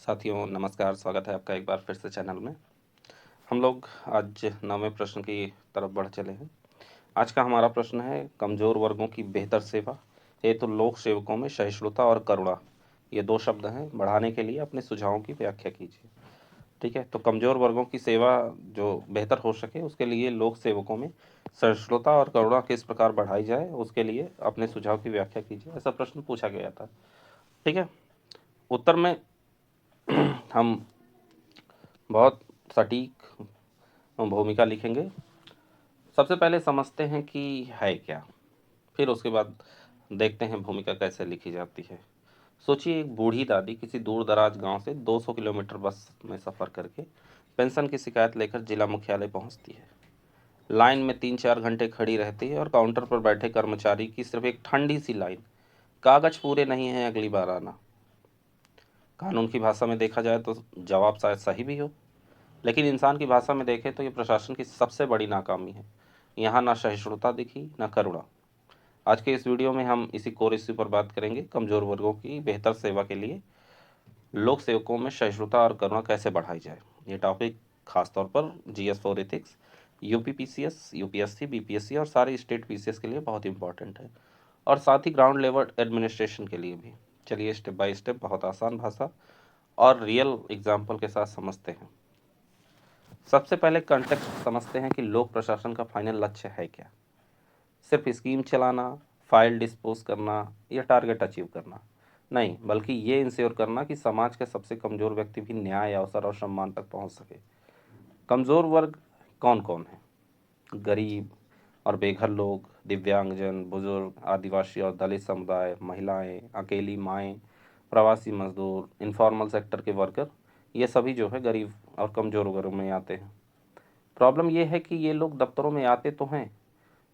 साथियों नमस्कार, स्वागत है आपका एक बार फिर से चैनल में। हम लोग आज 9वें प्रश्न की तरफ बढ़ चले हैं। आज का हमारा प्रश्न है कमज़ोर वर्गों की बेहतर सेवा हेतु लोक सेवकों में सहिष्णुता और करुणा, ये 2 शब्द हैं, बढ़ाने के लिए अपने सुझावों की व्याख्या कीजिए। ठीक है, तो कमज़ोर वर्गों की सेवा जो बेहतर हो सके उसके लिए लोक सेवकों में सहिष्णुता और करुणा किस प्रकार बढ़ाई जाए, उसके लिए अपने सुझाव की व्याख्या कीजिए, ऐसा प्रश्न पूछा गया था। ठीक है, उत्तर में हम बहुत सटीक भूमिका लिखेंगे। सबसे पहले समझते हैं कि है क्या, फिर उसके बाद देखते हैं भूमिका कैसे लिखी जाती है। सोचिए, एक बूढ़ी दादी किसी दूर दराज गांव से 200 किलोमीटर बस में सफ़र करके पेंशन की शिकायत लेकर जिला मुख्यालय पहुंचती है। लाइन में 3-4 घंटे खड़ी रहती है और काउंटर पर बैठे कर्मचारी की सिर्फ एक ठंडी सी लाइन, कागज पूरे नहीं हैं, अगली बार आना। कानून की भाषा में देखा जाए तो जवाब शायद सही भी हो, लेकिन इंसान की भाषा में देखें तो ये प्रशासन की सबसे बड़ी नाकामी है। यहाँ ना सहिष्णुता दिखी, ना करुणा। आज के इस वीडियो में हम इसी कोर इश्यू पर बात करेंगे, कमजोर वर्गों की बेहतर सेवा के लिए लोक सेवकों में सहिष्णुता और करुणा कैसे बढ़ाई जाए। ये टॉपिक खासतौर पर GS4 ethics, UPPCS, UPSC, BPSC और सारे स्टेट PCS के लिए बहुत इंपॉर्टेंट है, और साथ ही ग्राउंड लेवल एडमिनिस्ट्रेशन के लिए भी। चलिए स्टेप बाय स्टेप बहुत आसान भाषा और रियल एग्जाम्पल के साथ समझते हैं। सबसे पहले कंटेक्स्ट समझते हैं कि लोक प्रशासन का फाइनल लक्ष्य है क्या। सिर्फ स्कीम चलाना, फाइल डिस्पोज करना या टारगेट अचीव करना नहीं, बल्कि ये इंश्योर करना कि समाज के सबसे कमज़ोर व्यक्ति भी न्याय, अवसर और सम्मान तक पहुंच सके। कमज़ोर वर्ग कौन कौन है? गरीब और बेघर लोग, दिव्यांगजन, बुजुर्ग, आदिवासी और दलित समुदाय, महिलाएं, अकेली माएँ, प्रवासी मजदूर, इनफॉर्मल सेक्टर के वर्कर, ये सभी जो है गरीब और कमज़ोर वर्ग में आते हैं। प्रॉब्लम ये है कि ये लोग दफ्तरों में आते तो हैं,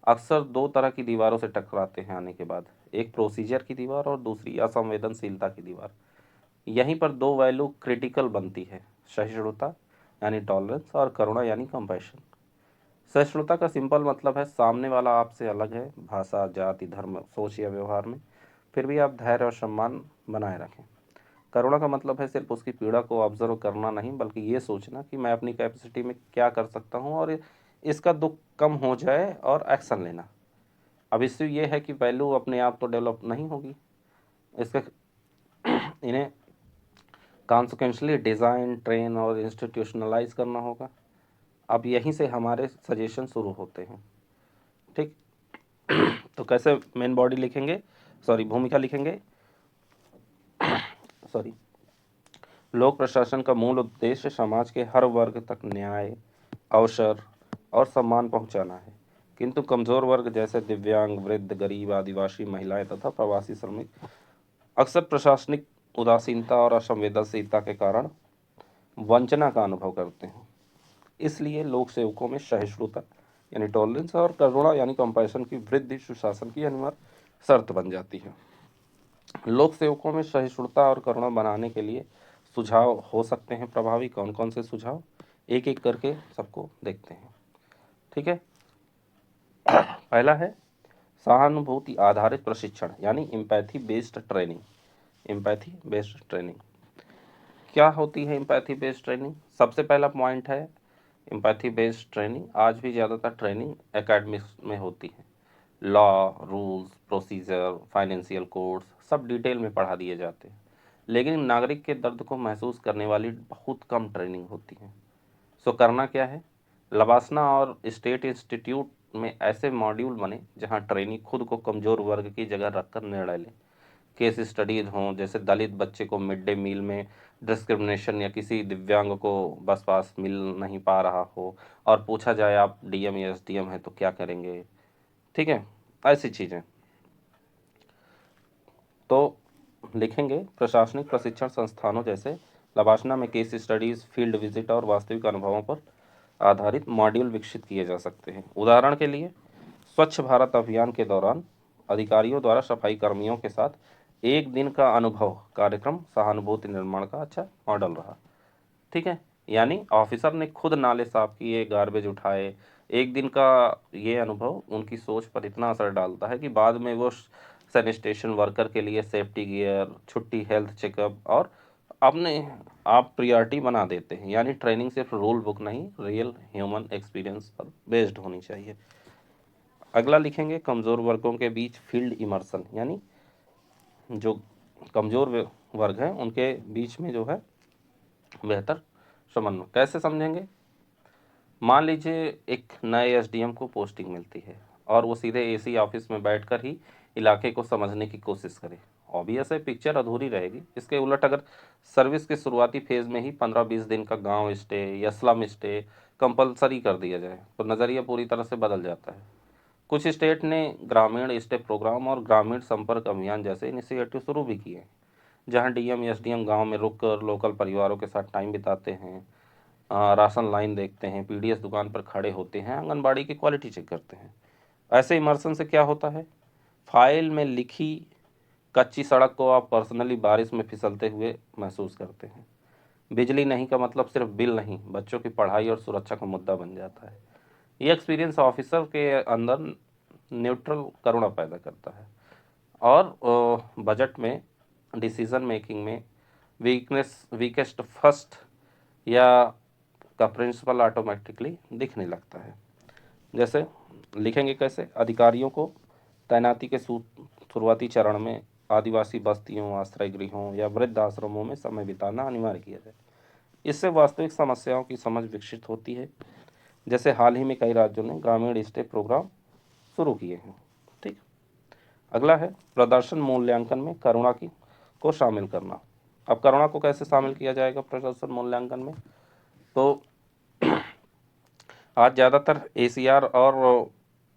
अक्सर 2 तरह की दीवारों से टकराते हैं आने के बाद, एक प्रोसीजर की दीवार और दूसरी असंवेदनशीलता की दीवार। यहीं पर 2 वैल्यू क्रिटिकल बनती है, सहिष्णुता यानी टॉलरेंस और करुणा यानी कंपैशन। सहिष्णुता का सिंपल मतलब है सामने वाला आपसे अलग है, भाषा, जाति, धर्म, सोच या व्यवहार में, फिर भी आप धैर्य और सम्मान बनाए रखें। करुणा का मतलब है सिर्फ उसकी पीड़ा को ऑब्जर्व करना नहीं, बल्कि ये सोचना कि मैं अपनी कैपेसिटी में क्या कर सकता हूँ और इसका दुख कम हो जाए और एक्शन लेना। अब इश्यू ये है कि वैल्यू अपने आप तो डेवलप नहीं होगी, इसके इन्हें कॉन्सिक्वेंशली डिज़ाइन, ट्रेन और इंस्टीट्यूशनलाइज करना होगा। अब यहीं से हमारे सजेशन शुरू होते हैं। ठीक, तो कैसे मेन बॉडी लिखेंगे, भूमिका लिखेंगे। सॉरी लोक प्रशासन का मूल उद्देश्य समाज के हर वर्ग तक न्याय, अवसर और सम्मान पहुंचाना है, किंतु कमजोर वर्ग जैसे दिव्यांग, वृद्ध, गरीब, आदिवासी, महिलाएं तथा प्रवासी श्रमिक अक्सर प्रशासनिक उदासीनता और असंवेदनशीलता के कारण वंचना का अनुभव करते हैं। इसलिए लोक सेवकों में सहिष्णुता यानी टॉलरेंस और करुणा यानी कंपैशन की वृद्धि सुशासन की अनिवार्य शर्त बन जाती है। लोक सेवकों में सहिष्णुता और करुणा बनाने के लिए सुझाव हो सकते हैं प्रभावी। कौन कौन से सुझाव, एक एक करके सबको देखते हैं। ठीक है, पहला है सहानुभूति आधारित प्रशिक्षण यानी empathy based training. Empathy based training क्या होती है? एम्पैथी बेस्ड ट्रेनिंग सबसे पहला पॉइंट है। एम्पैथी बेस्ड ट्रेनिंग आज भी ज़्यादातर ट्रेनिंग एकेडमिक्स में होती है। Law, rules, procedure, financial codes सब डिटेल में पढ़ा दिए जाते हैं, लेकिन नागरिक के दर्द को महसूस करने वाली बहुत कम ट्रेनिंग होती है। सो करना क्या है? लबासना और स्टेट इंस्टीट्यूट में ऐसे मॉड्यूल बने जहां ट्रेनी खुद को कमज़ोर वर्ग की जगह रखकर निर्णय ले। केस स्टडीज हों, जैसे दलित बच्चे को मिड डे मील में डिस्क्रिमिनेशन या किसी दिव्यांग को बस पास मिल नहीं पा रहा हो और पूछा जाए आप DM या SDM है तो क्या करेंगे। ठीक है, ऐसी चीज़ें तो लिखेंगे। प्रशासनिक प्रशिक्षण संस्थानों जैसे लबासना में केस स्टडीज, फील्ड विजिट और वास्तविक अनुभवों पर आधारित मॉड्यूल विकसित किए जा सकते हैं। उदाहरण के लिए स्वच्छ भारत अभियान के दौरान अधिकारियों द्वारा सफाई कर्मियों के साथ 1 दिन का अनुभव कार्यक्रम सहानुभूति निर्माण का अच्छा मॉडल रहा। ठीक है, यानी ऑफिसर ने खुद नाले साफ किए, गार्बेज उठाए। 1 दिन का ये अनुभव उनकी सोच पर इतना असर डालता है कि बाद में वो सैनिटेशन वर्कर के लिए सेफ्टी गियर, छुट्टी, हेल्थ चेकअप और आपने आप प्रियॉरिटी बना देते हैं, यानी ट्रेनिंग सिर्फ रूल बुक नहीं, रियल ह्यूमन एक्सपीरियंस पर बेस्ड होनी चाहिए। अगला लिखेंगे कमज़ोर वर्गों के बीच फील्ड इमर्सन, यानी जो कमज़ोर वर्ग हैं उनके बीच में जो है बेहतर समन्वय कैसे समझेंगे। मान लीजिए एक नए एसडीएम को पोस्टिंग मिलती है और वो सीधे एसी ऑफिस में बैठकर ही इलाके को समझने की कोशिश करे, ऑब्वियस है पिक्चर अधूरी रहेगी। इसके उलट अगर सर्विस के शुरुआती फेज में ही 15-20 दिन का गांव स्टे या स्लम स्टे कंपलसरी कर दिया जाए तो नज़रिया पूरी तरह से बदल जाता है। कुछ स्टेट ने ग्रामीण स्टे प्रोग्राम और ग्रामीण संपर्क अभियान जैसे इनिशिएटिव शुरू भी किए हैं, जहां डीएम एसडीएम गांव में रुककर लोकल परिवारों के साथ टाइम बिताते हैं, राशन लाइन देखते हैं, पीडीएस दुकान पर खड़े होते हैं, आंगनबाड़ी की क्वालिटी चेक करते हैं। ऐसे इमर्सन से क्या होता है, फाइल में लिखी कच्ची सड़क को आप पर्सनली बारिश में फिसलते हुए महसूस करते हैं। बिजली नहीं का मतलब सिर्फ बिल नहीं, बच्चों की पढ़ाई और सुरक्षा का मुद्दा बन जाता है। ये एक्सपीरियंस ऑफिसर के अंदर न्यूट्रल करुणा पैदा करता है और बजट में, डिसीजन मेकिंग में वीकेस्ट फर्स्ट या का प्रिंसिपल ऑटोमेटिकली दिखने लगता है। जैसे लिखेंगे कैसे, अधिकारियों को तैनाती के शुरुआती चरण में आदिवासी बस्तियों, आश्रय गृहों या वृद्ध आश्रमों में समय बिताना अनिवार्य किया जाए। इससे वास्तविक समस्याओं की समझ विकसित होती है। जैसे हाल ही में कई राज्यों ने ग्रामीण स्टे प्रोग्राम शुरू किए हैं। ठीक। अगला है प्रदर्शन मूल्यांकन में करुणा की को शामिल करना। अब करुणा को कैसे शामिल किया जाएगा प्रदर्शन मूल्यांकन में, तो आज ज़्यादातर एसीआर और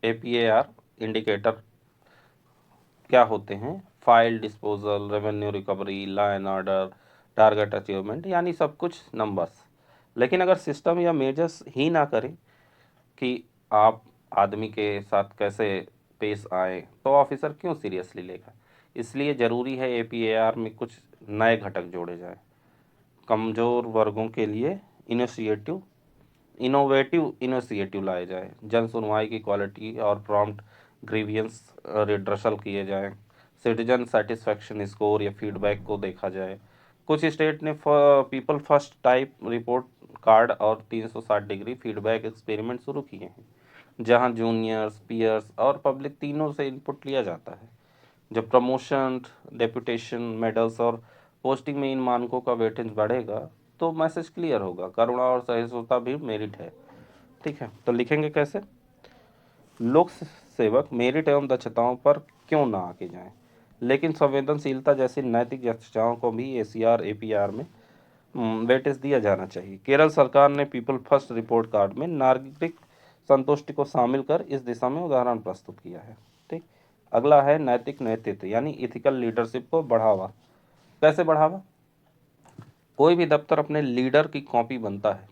एपीएआर इंडिकेटर क्या होते हैं, file disposal, revenue recovery, law and order, target achievement, यानी सब कुछ नंबर्स। लेकिन अगर सिस्टम या मेजर्स ही ना करें कि आप आदमी के साथ कैसे पेश आए तो ऑफिसर क्यों सीरियसली लेगा। इसलिए ज़रूरी है एपीएआर में कुछ नए घटक जोड़े जाएं। कमज़ोर वर्गों के लिए इनोवेटिव इनिशिएटिव लाए जाए, जन सुनवाई की क्वालिटी और प्रॉम्प्ट ग्रीवियंस रिड्रेसल किए जाएं, सिटीजन सेटिस्फैक्शन स्कोर या फीडबैक को देखा जाए। कुछ स्टेट ने people first type report card और 360 डिग्री फीडबैक एक्सपेरिमेंट शुरू किए हैं, जहां जूनियर्स, पीयर्स और पब्लिक तीनों से इनपुट लिया जाता है। जब प्रमोशन, डेपुटेशन, मेडल्स और पोस्टिंग में इन मानकों का वेटेज बढ़ेगा तो मैसेज क्लियर होगा, करुणा और सहिष्णुता भी मेरिट है। ठीक है, तो लिखेंगे कैसे, लोक सेवक मेरिट एवं दक्षताओं पर क्यों ना आके जाएं, लेकिन संवेदनशीलता जैसी नैतिक दक्षताओं को भी एसीआर एपीआर में वेटेज दिया जाना चाहिए। केरल सरकार ने पीपल फर्स्ट रिपोर्ट कार्ड में नागरिक संतुष्टि को शामिल कर इस दिशा में उदाहरण प्रस्तुत किया है। ठीक। अगला है नैतिक नेतृत्व यानी इथिकल लीडरशिप को बढ़ावा। कैसे बढ़ावा, कोई भी दफ्तर अपने लीडर की कॉपी बनता है।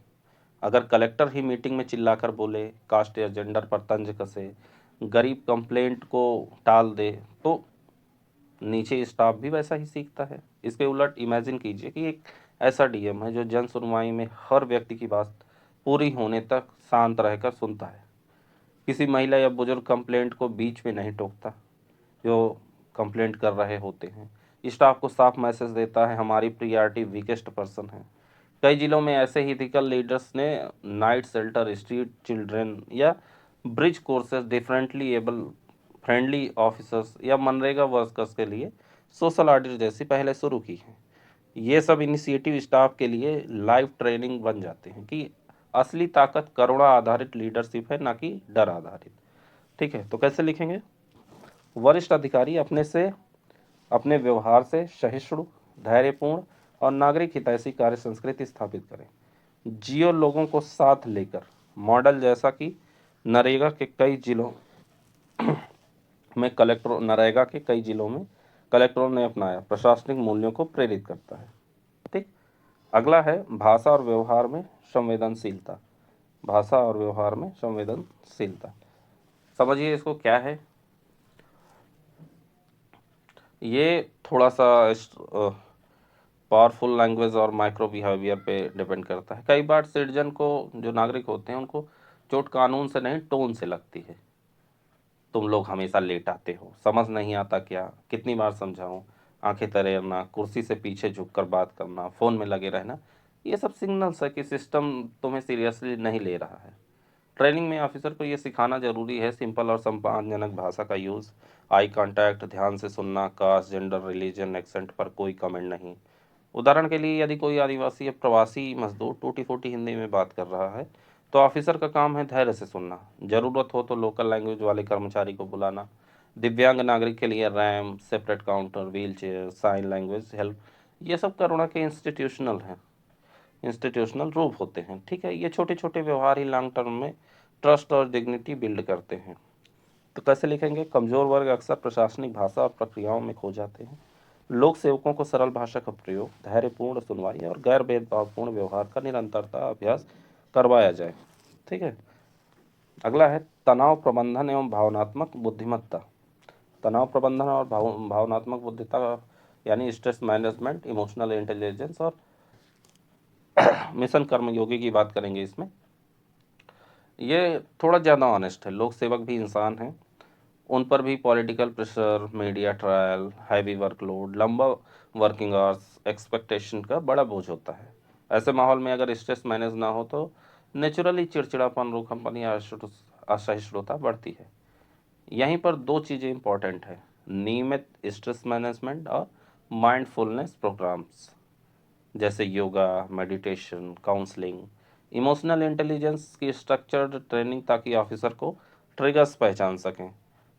अगर कलेक्टर ही मीटिंग में चिल्लाकर बोले, कास्ट या जेंडर पर तंज कसे, गरीब कंप्लेंट को टाल दे तो नीचे स्टाफ भी वैसा ही सीखता है। इसके उलट इमेजिन कीजिए कि एक ऐसा डीएम है जो जन सुनवाई में हर व्यक्ति की बात पूरी होने तक शांत रहकर सुनता है, किसी महिला या बुजुर्ग कंप्लेंट को बीच में नहीं टोकता जो कंप्लेंट कर रहे होते हैं, स्टाफ को साफ मैसेज देता है हमारी प्रियॉरिटी वीकेस्ट पर्सन है। कई जिलों में ऐसे ही इथिकल लीडर्स ने नाइट शेल्टर, स्ट्रीट चिल्ड्रन या bridge courses, differently able friendly officers या मनरेगा वर्कर्स के लिए सोशल ऑडिट जैसी पहले शुरू की हैं। ये सब इनिशिएटिव स्टाफ के लिए लाइव ट्रेनिंग बन जाते हैं कि असली ताकत करुणा आधारित लीडरशिप है, ना कि डर आधारित। ठीक है, तो कैसे लिखेंगे, वरिष्ठ अधिकारी अपने व्यवहार से सहिष्णु, धैर्यपूर्ण और नागरिक हितैषी कार्य संस्कृति स्थापित करें। जियो लोगों को साथ लेकर मॉडल जैसा कि नरेगा के कई जिलों में कलेक्टरों ने अपनाया, प्रशासनिक मूल्यों को प्रेरित करता है। ठीक। अगला है भाषा और व्यवहार में संवेदनशीलता। भाषा और व्यवहार में संवेदनशीलता, समझिए इसको क्या है। ये थोड़ा सा पावरफुल लैंग्वेज और माइक्रो बिहेवियर पे डिपेंड करता है। कई बार सिटीजन को, जो नागरिक होते हैं, उनको चोट कानून से नहीं टोन से लगती है। तुम लोग हमेशा लेट आते हो, समझ नहीं आता क्या, कितनी बार समझाऊं, आंखें तरेरना, कुर्सी से पीछे झुककर बात करना, फ़ोन में लगे रहना, ये सब सिग्नल्स है कि सिस्टम तुम्हें सीरियसली नहीं ले रहा है। ट्रेनिंग में ऑफिसर को ये सिखाना जरूरी है, सिंपल और सम्मानजनक भाषा का यूज़, आई कांटेक्ट, ध्यान से सुनना, कास्ट, जेंडर, रिलीजन, एक्सेंट पर कोई कमेंट नहीं। उदाहरण के लिए यदि कोई आदिवासी या प्रवासी मजदूर टूटी फूटी हिंदी में बात कर रहा है तो ऑफिसर का काम है धैर्य से सुनना, जरूरत हो तो लोकल लैंग्वेज वाले कर्मचारी को बुलाना। दिव्यांग नागरिक के लिए ramp, separate counter, wheelchair, sign language help, ये सब करुणा के इंस्टीट्यूशनल रूप होते हैं। ठीक है, ये छोटे छोटे व्यवहार ही लॉन्ग टर्म में ट्रस्ट और डिग्निटी बिल्ड करते हैं। तो कैसे लिखेंगे? कमजोर वर्ग अक्सर प्रशासनिक भाषा और प्रक्रियाओं में खो जाते हैं। लोक सेवकों को सरल भाषा का प्रयोग, धैर्यपूर्ण सुनवाई और गैर भेदभावपूर्ण व्यवहार का निरंतरता अभ्यास करवाया जाए। ठीक है, अगला है तनाव प्रबंधन एवं भावनात्मक बुद्धिमत्ता। तनाव प्रबंधन और भावनात्मक बुद्धिमत्ता यानी स्ट्रेस मैनेजमेंट, इमोशनल इंटेलिजेंस और मिशन कर्मयोगी की बात करेंगे इसमें। ये थोड़ा ज़्यादा ऑनेस्ट है। लोक सेवक भी इंसान हैं, उन पर भी political pressure, media trial, heavy workload, लंबा वर्किंग आवर्स, एक्सपेक्टेशन का बड़ा बोझ होता है। ऐसे माहौल में अगर स्ट्रेस मैनेज ना हो तो नेचुरली चिड़चिड़ापन, रूखापन या असहिष्णुता बढ़ती है। यहीं पर दो चीज़ें इंपॉर्टेंट है, नियमित स्ट्रेस मैनेजमेंट और माइंडफुलनेस प्रोग्राम्स जैसे yoga, meditation, counselling, emotional intelligence की स्ट्रक्चर्ड ट्रेनिंग, ताकि ऑफिसर को ट्रिगर्स पहचान सकें,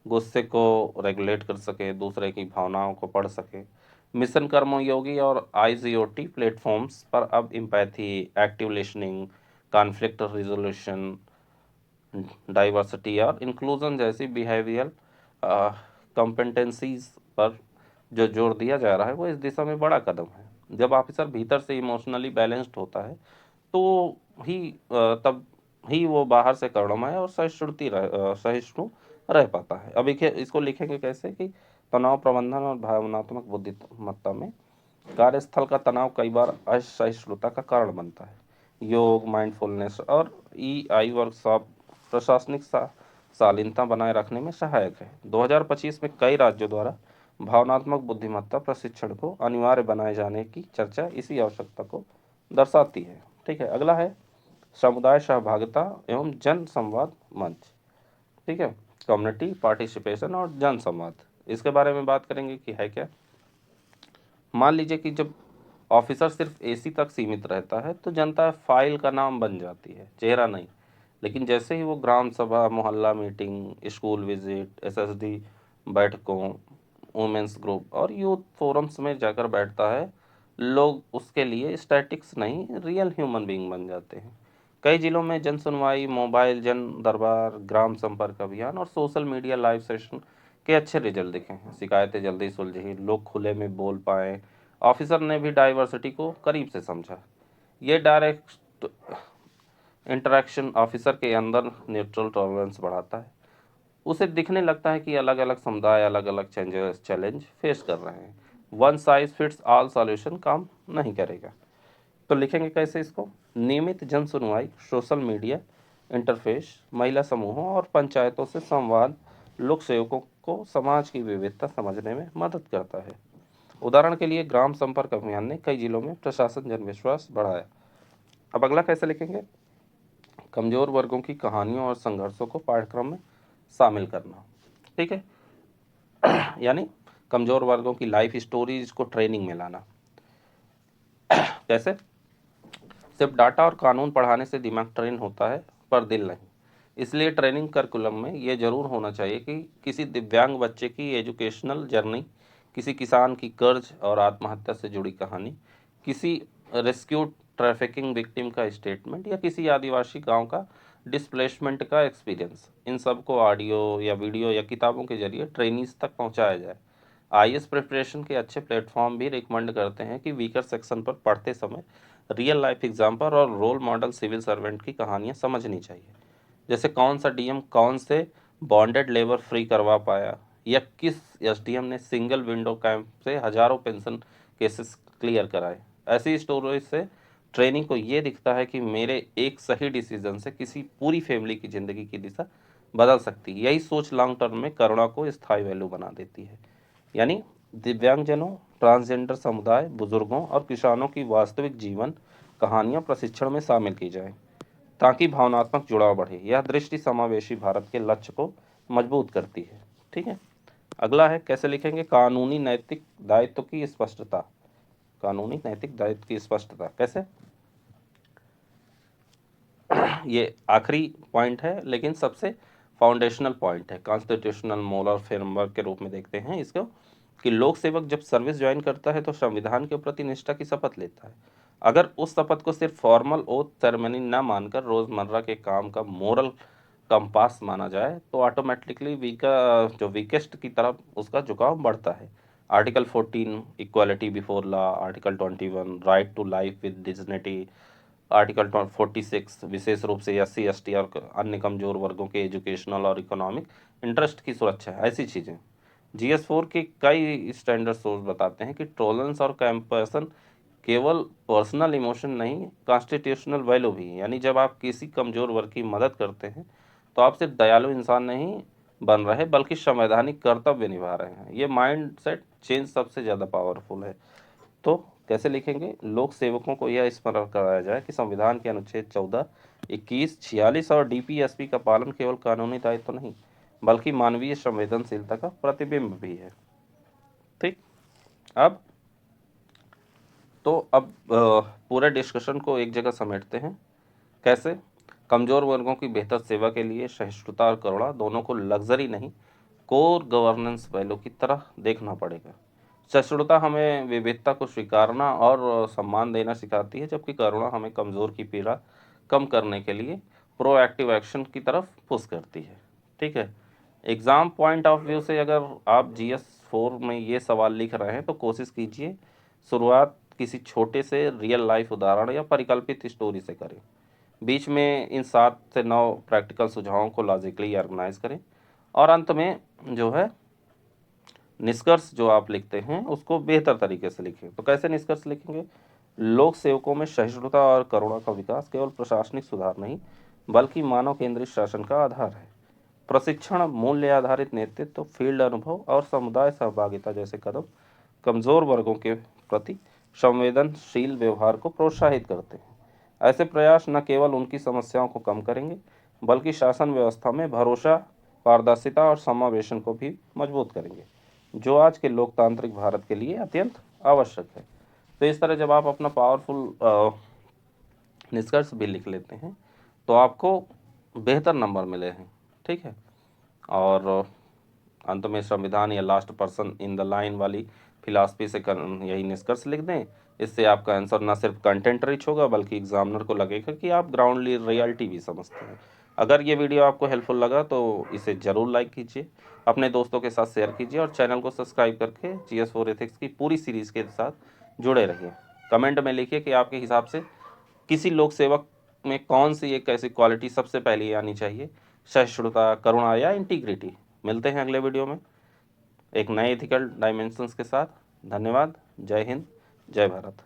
गुस्से को रेगुलेट कर सके, दूसरे की भावनाओं को पढ़ सके। मिशन कर्मयोगी और आईजीओटी प्लेटफॉर्म्स पर अब empathy, active listening, conflict resolution, diversity और इंक्लूजन जैसी बिहेवियरल कॉम्पिटेंसीज पर जो जोर दिया जा रहा है वो इस दिशा में बड़ा कदम है। जब ऑफिसर भीतर से इमोशनली बैलेंस्ड होता है तो तब ही वो बाहर से करुणमय और सहिष्णु रह पाता है। अब इसको लिखेंगे कैसे कि तनाव प्रबंधन और भावनात्मक बुद्धिमत्ता में कार्यस्थल का तनाव कई बार असहिष्णुता का कारण बनता है। योग, माइंडफुलनेस और ईआई वर्कशॉप प्रशासनिक शालीनता बनाए रखने में सहायक है। 2025 में कई राज्यों द्वारा भावनात्मक बुद्धिमत्ता प्रशिक्षण को अनिवार्य बनाए जाने की चर्चा इसी आवश्यकता को दर्शाती है। ठीक है, अगला है समुदाय सहभागिता एवं जन संवाद मंच। ठीक है, कम्युनिटी पार्टिसिपेशन और जन संवाद, इसके बारे में बात करेंगे कि है क्या। मान लीजिए कि जब ऑफिसर सिर्फ एसी तक सीमित रहता है तो जनता फाइल का नाम बन जाती है, चेहरा नहीं। लेकिन जैसे ही वो ग्राम सभा, मोहल्ला मीटिंग, स्कूल विजिट, एसएसडी बैठकों, वुमेन्स ग्रुप और यूथ फोरम्स में जाकर बैठता है, लोग उसके लिए स्टैटिक्स नहीं, रियल ह्यूमन बीइंग बन जाते हैं। कई जिलों में जन सुनवाई, मोबाइल जन दरबार, ग्राम संपर्क अभियान और सोशल मीडिया लाइव सेशन के अच्छे रिजल्ट दिखे हैं। शिकायतें जल्दी सुलझी, लोग खुले में बोल पाए, ऑफिसर ने भी डाइवर्सिटी को करीब से समझा। ये डायरेक्ट इंटरेक्शन ऑफिसर के अंदर न्यूट्रल टॉलरेंस बढ़ाता है। उसे दिखने लगता है कि अलग अलग समुदाय अलग अलग चैलेंज फेस कर रहे हैं। One size fits all solution काम नहीं करेगा। तो लिखेंगे कैसे इसको? नियमित जन सुनवाई, सोशल मीडिया इंटरफेस, महिला समूहों और पंचायतों से संवाद लोक सेवकों को समाज की विविधता समझने में मदद करता है। उदाहरण के लिए ग्राम संपर्क अभियान ने कई जिलों में प्रशासन जन विश्वास बढ़ाया। अब अगला कैसे लिखेंगे? कमजोर वर्गों की कहानियों और संघर्षों को पाठ्यक्रम में शामिल करना। ठीक है, यानी कमजोर वर्गों की लाइफ स्टोरीज को ट्रेनिंग में लाना। कैसे? सिर्फ डाटा और कानून पढ़ाने से दिमाग ट्रेन होता है पर दिल नहीं। इसलिए ट्रेनिंग करिकुलम में ये जरूर होना चाहिए कि किसी दिव्यांग बच्चे की एजुकेशनल जर्नी, किसी किसान की कर्ज और आत्महत्या से जुड़ी कहानी, किसी रेस्क्यू ट्रैफिकिंग विक्टिम का स्टेटमेंट या किसी आदिवासी गांव का डिस्प्लेसमेंट का एक्सपीरियंस, इन सब को ऑडियो या वीडियो या किताबों के जरिए ट्रेनीज तक पहुंचाया जाए। आईएएस प्रिपरेशन के अच्छे प्लेटफॉर्म भी रिकमेंड करते हैं कि वीकर सेक्शन पर पढ़ते समय रियल लाइफ एग्जाम्पल और रोल मॉडल सिविल सर्वेंट की कहानियां समझनी चाहिए। जैसे कौन सा डीएम कौन से बॉन्डेड लेबर फ्री करवा पाया, या किस एसडीएम ने सिंगल विंडो कैंप से हजारों पेंशन केसेस क्लियर कराए। ऐसी स्टोरी से ट्रेनिंग को ये दिखता है कि मेरे एक सही डिसीजन से किसी पूरी फैमिली की जिंदगी की दिशा बदल सकती है। यही सोच लॉन्ग टर्म में करुणा को स्थायी वैल्यू बना देती है। यानी दिव्यांगजनों ट्रांसजेंडर समुदाय, बुजुर्गों और किसानों की वास्तविक जीवन कहानियां प्रशिक्षण में शामिल की जाएं, ताकि भावनात्मक जुड़ाव बढ़े। यह दृष्टि समावेशी भारत के लक्ष्य को मजबूत करती है। ठीक है। अगला है, कैसे लिखेंगे? कानूनी नैतिक दायित्व की स्पष्टता। कानूनी नैतिक दायित्व की स्पष्टता कैसे? ये आखिरी पॉइंट है, लेकिन सबसे फाउंडेशनल पॉइंट है। कॉन्स्टिट्यूशनल मोरल फ्रेमवर्क के रूप में देखते हैं इसको, कि लोक सेवक जब सर्विस ज्वाइन करता है तो संविधान के प्रति निष्ठा की शपथ लेता है। अगर उस शपथ को सिर्फ फॉर्मल ओथ सेरेमनी न मानकर रोजमर्रा के काम का मोरल कंपास माना जाए तो ऑटोमेटिकली जो वीकेस्ट की तरफ उसका झुकाव बढ़ता है। Article 14 equality before law, article 21 right to life with dignity, article 46 विशेष रूप से SC ST और अन्य कमजोर वर्गों के एजुकेशनल और इकोनॉमिक इंटरेस्ट की सुरक्षा है। ऐसी चीज़ें GS4 के कई स्टैंडर्ड सोर्स बताते हैं कि टॉलरेंस और कंपैशन केवल पर्सनल इमोशन नहीं, कॉन्स्टिट्यूशनल वैल्यू भी है। यानी जब आप किसी कमजोर वर्ग की मदद करते हैं तो आप सिर्फ दयालु इंसान नहीं बन रहे बल्कि संवैधानिक कर्तव्य निभा रहे हैं। ये माइंडसेट चेंज सबसे ज़्यादा पावरफुल है। तो कैसे लिखेंगे? लोक सेवकों को यह स्मरण कराया जाए कि संविधान के अनुच्छेद 14, 21, 46 और DPSP का पालन केवल कानूनी दायित्व नहीं बल्कि मानवीय संवेदनशीलता का प्रतिबिंब भी है। ठीक। अब पूरे डिस्कशन को एक जगह समेटते हैं। कैसे? कमजोर वर्गों की बेहतर सेवा के लिए सहिष्णुता और करुणा दोनों को लग्जरी नहीं, कोर गवर्नेंस वैल्यू की तरह देखना पड़ेगा। सहिष्णुता हमें विविधता को स्वीकारना और सम्मान देना सिखाती है, जबकि करुणा हमें कमजोर की पीड़ा कम करने के लिए प्रोएक्टिव एक्शन की तरफ पुश करती है। ठीक है। एग्जाम पॉइंट ऑफ व्यू से अगर आप GS4 में ये सवाल लिख रहे हैं तो कोशिश कीजिए शुरुआत किसी छोटे से रियल लाइफ उदाहरण या परिकल्पित स्टोरी से करें। बीच में इन 7 से 9 प्रैक्टिकल सुझावों को लॉजिकली ऑर्गेनाइज करें और अंत में जो है निष्कर्ष जो आप लिखते हैं उसको बेहतर तरीके से लिखें। तो कैसे निष्कर्ष लिखेंगे? लोक सेवकों में सहिष्णुता और करुणा का विकास केवल प्रशासनिक सुधार नहीं बल्कि मानव केंद्रित शासन का आधार है। प्रशिक्षण, मूल्य आधारित नेतृत्व, फील्ड अनुभव और समुदाय सहभागिता जैसे कदम कमजोर वर्गों के प्रति संवेदनशील व्यवहार को प्रोत्साहित करते हैं। ऐसे प्रयास न केवल उनकी समस्याओं को कम करेंगे बल्कि शासन व्यवस्था में भरोसा, पारदर्शिता और समावेशन को भी मजबूत करेंगे, जो आज के लोकतांत्रिक भारत के लिए अत्यंत आवश्यक है। तो इस तरह जब आप अपना पावरफुल निष्कर्ष भी लिख लेते हैं तो आपको बेहतर नंबर मिले हैं। ठीक है। और अंत में संविधान या last person in the line वाली फिलॉसफी से यही निष्कर्ष लिख दें। इससे आपका आंसर ना सिर्फ कंटेंट रिच होगा बल्कि एग्जामिनर को लगेगा कि आप ग्राउंड रियलिटी भी समझते हैं। अगर ये वीडियो आपको हेल्पफुल लगा तो इसे ज़रूर लाइक कीजिए, अपने दोस्तों के साथ शेयर कीजिए और चैनल को सब्सक्राइब करके GS4 एथिक्स की पूरी सीरीज़ के साथ जुड़े रहिए। कमेंट में लिखिए कि आपके हिसाब से किसी लोक सेवक में कौन सी एक ऐसी क्वालिटी सबसे पहले आनी चाहिए, सहिष्णुता, करुणा या इंटीग्रिटी। मिलते हैं अगले वीडियो में एक नए एथिकल डायमेंशंस के साथ। धन्यवाद। जय हिंद, जय भारत।